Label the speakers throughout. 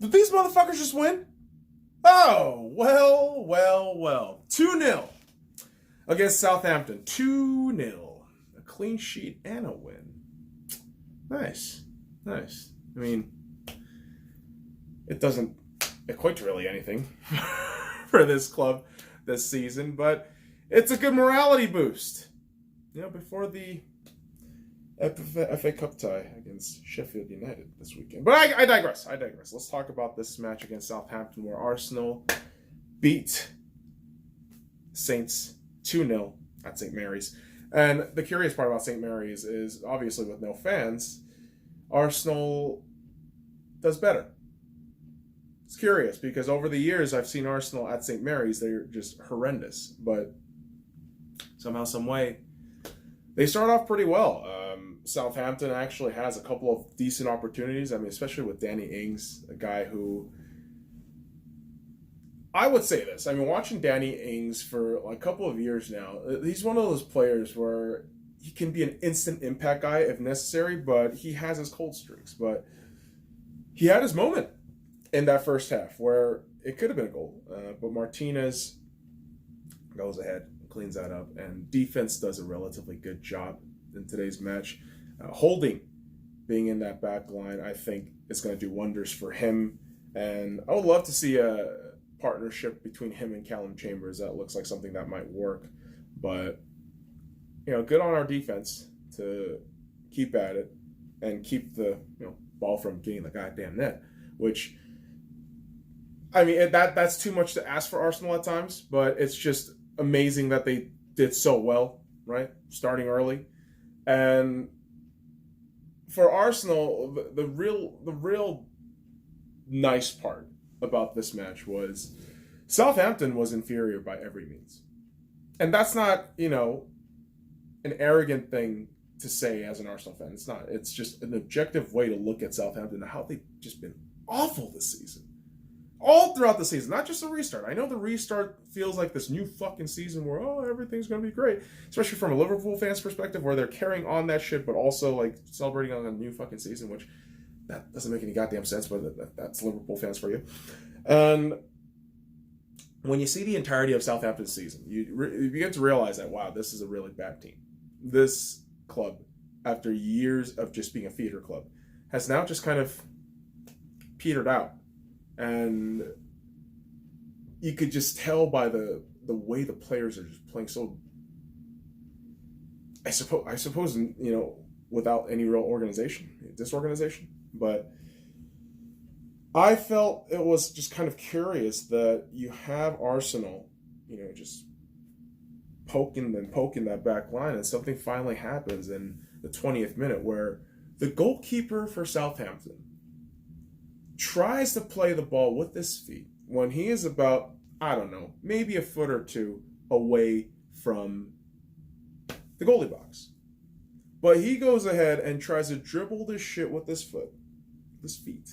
Speaker 1: Did these motherfuckers just win? Oh, well. 2-0 against Southampton. 2-0. A clean sheet and a win. Nice. I mean, it doesn't equate to really anything for this club this season, but it's a good morality boost. Before the FA Cup tie against Sheffield United this weekend. But I digress. Let's talk about this match against Southampton where Arsenal beat Saints 2-0 at St. Mary's. And the curious part about St. Mary's is, obviously with no fans, Arsenal does better. It's curious because over the years I've seen Arsenal at St. Mary's. They're just horrendous. But somehow, some way, they start off pretty well. Southampton actually has a couple of decent opportunities. I mean, especially with Danny Ings, a guy who... I would say this. I mean, watching Danny Ings for a couple of years now, he's one of those players where he can be an instant impact guy if necessary, but he has his cold streaks. But he had his moment in that first half where it could have been a goal. But Martinez goes ahead, cleans that up, and defense does a relatively good job in today's match. Holding being in that back line, I think, is going to do wonders for him. And I would love to see a partnership between him and Callum Chambers. That looks like something that might work. But, good on our defense to keep at it and keep the ball from getting the goddamn net. Which, I mean, that's too much to ask for Arsenal at times. But it's just amazing that they did so well, right? Starting early. And for Arsenal, the real nice part about this match was Southampton was inferior by every means. And that's not, an arrogant thing to say as an Arsenal fan. It's not. It's just an objective way to look at Southampton and how they've just been awful this season. All throughout the season, not just the restart. I know the restart feels like this new fucking season where, everything's going to be great. Especially from a Liverpool fan's perspective where they're carrying on that shit, but also, celebrating on a new fucking season, which that doesn't make any goddamn sense, but that's Liverpool fans for you. And when you see the entirety of Southampton's season, you begin to realize that, wow, this is a really bad team. This club, after years of just being a feeder club, has now just kind of petered out. And you could just tell by the way the players are just playing so, I suppose, without any real disorganization. But I felt it was just kind of curious that you have Arsenal, just poking that back line, and something finally happens in the 20th minute where the goalkeeper for Southampton tries to play the ball with his feet when he is about, I don't know, maybe a foot or two away from the goalie box. But he goes ahead and tries to dribble this shit with his feet.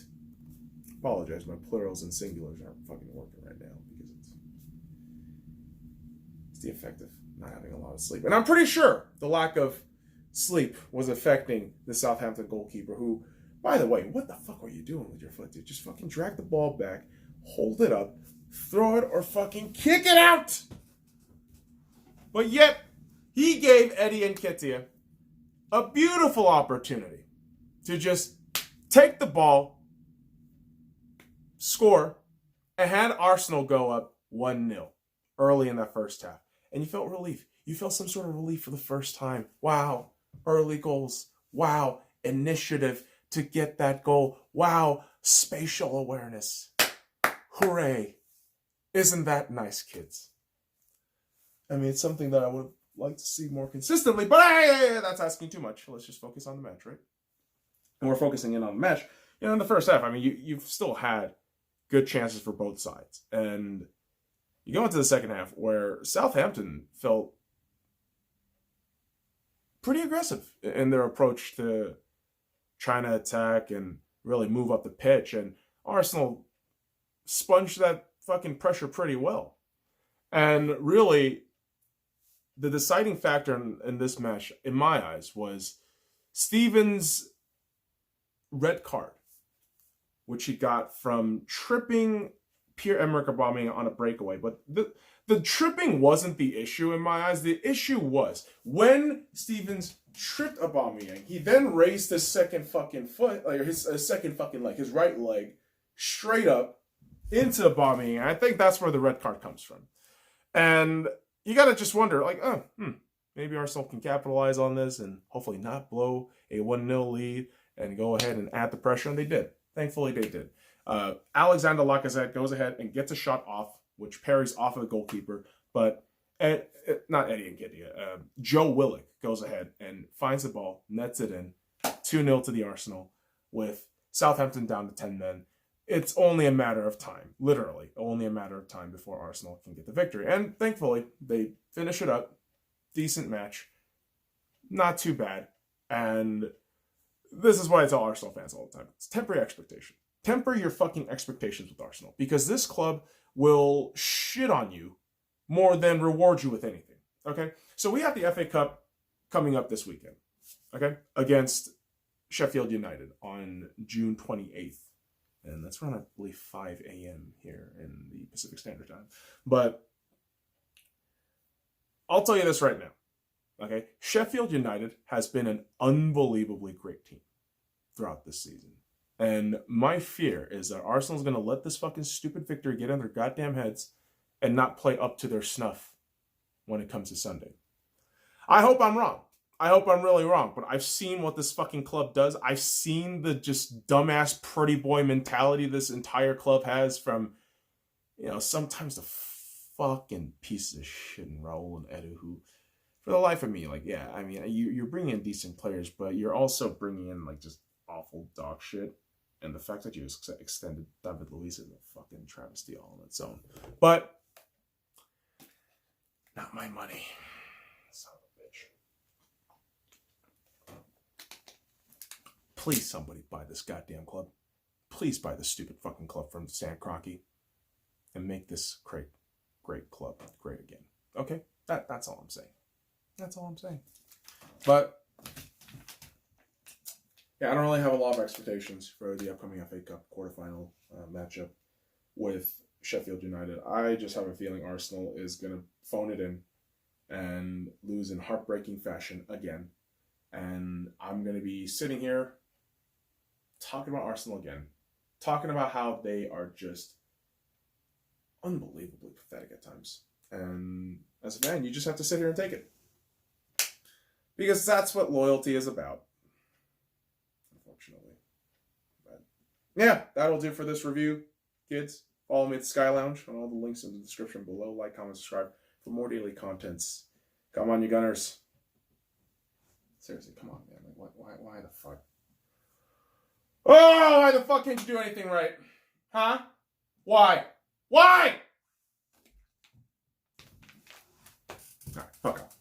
Speaker 1: Apologize, my plurals and singulars aren't fucking working right now because it's the effect of not having a lot of sleep. And I'm pretty sure the lack of sleep was affecting the Southampton goalkeeper who, by the way, what the fuck were you doing with your foot, dude? Just fucking drag the ball back, hold it up, throw it, or fucking kick it out! But yet, he gave Eddie Nketiah a beautiful opportunity to just take the ball, score, and had Arsenal go up 1-0 early in that first half. And you felt relief. You felt some sort of relief for the first time. Wow, early goals. Wow, initiative to get that goal. Wow, spatial awareness. Hooray. Isn't that nice, kids? I mean, it's something that I would like to see more consistently, but that's asking too much. Let's just focus on the match, right? And we're focusing in on the match. In the first half, I mean, you've still had good chances for both sides. And you go into the second half where Southampton felt pretty aggressive in their approach to trying to attack and really move up the pitch. And Arsenal sponged that fucking pressure pretty well. And really, the deciding factor in this match, in my eyes, was Stevens' red card, which he got from tripping Pierre-Emerick Aubameyang on a breakaway. But the tripping wasn't the issue in my eyes. The issue was when Stevens tripped Aubameyang, he then raised his second fucking foot, like his second fucking leg, his right leg, straight up into Aubameyang. I think that's where the red card comes from. And you got to just wonder, like, maybe Arsenal can capitalize on this and hopefully not blow a 1-0 lead and go ahead and add the pressure. And they did. Thankfully, they did. Alexander Lacazette goes ahead and gets a shot off, which parries off of the goalkeeper. But not Eddie Nketiah. Joe Willock goes ahead and finds the ball, nets it in, 2-0 to the Arsenal with Southampton down to 10 men. It's only a matter of time, literally, only a matter of time before Arsenal can get the victory. And thankfully, they finish it up. Decent match. Not too bad. And this is why I tell Arsenal fans all the time. It's temporary expectation. Temper your fucking expectations with Arsenal. Because this club will shit on you more than reward you with anything. Okay? So we have the FA Cup coming up this weekend. Okay? Against Sheffield United on June 28th. And that's around, I believe, 5 a.m. here in the Pacific Standard Time. But I'll tell you this right now. Okay? Sheffield United has been an unbelievably great team throughout this season. And my fear is that Arsenal's going to let this fucking stupid victory get in their goddamn heads and not play up to their snuff when it comes to Sunday. I hope I'm wrong. I hope I'm really wrong, but I've seen what this fucking club does. I've seen the just dumbass pretty boy mentality this entire club has from, sometimes the fucking pieces of shit and Raul and Edu who, for the life of me, you're bringing in decent players, but you're also bringing in, just awful dog shit. And the fact that you extended David Luiz is a fucking travesty all on its own. But, not my money. Son of a bitch. Please, somebody buy this goddamn club. Please buy this stupid fucking club from Stan Kroenke and make this great club great again. Okay? That's all I'm saying. That's all I'm saying. But yeah, I don't really have a lot of expectations for the upcoming FA Cup quarterfinal matchup with Sheffield United. I just have a feeling Arsenal is going to phone it in and lose in heartbreaking fashion again. And I'm going to be sitting here talking about Arsenal again. Talking about how they are just unbelievably pathetic at times. And as a fan, you just have to sit here and take it. Because that's what loyalty is about. Unfortunately. But yeah, that'll do for this review, kids. Follow me at the Sky Lounge on all the links in the description below. Like, comment, subscribe for more daily contents. Come on, you Gunners. Seriously, come on, man. Why the fuck? Oh, why the fuck can't you do anything right? Huh? Why? Why? Alright, fuck off.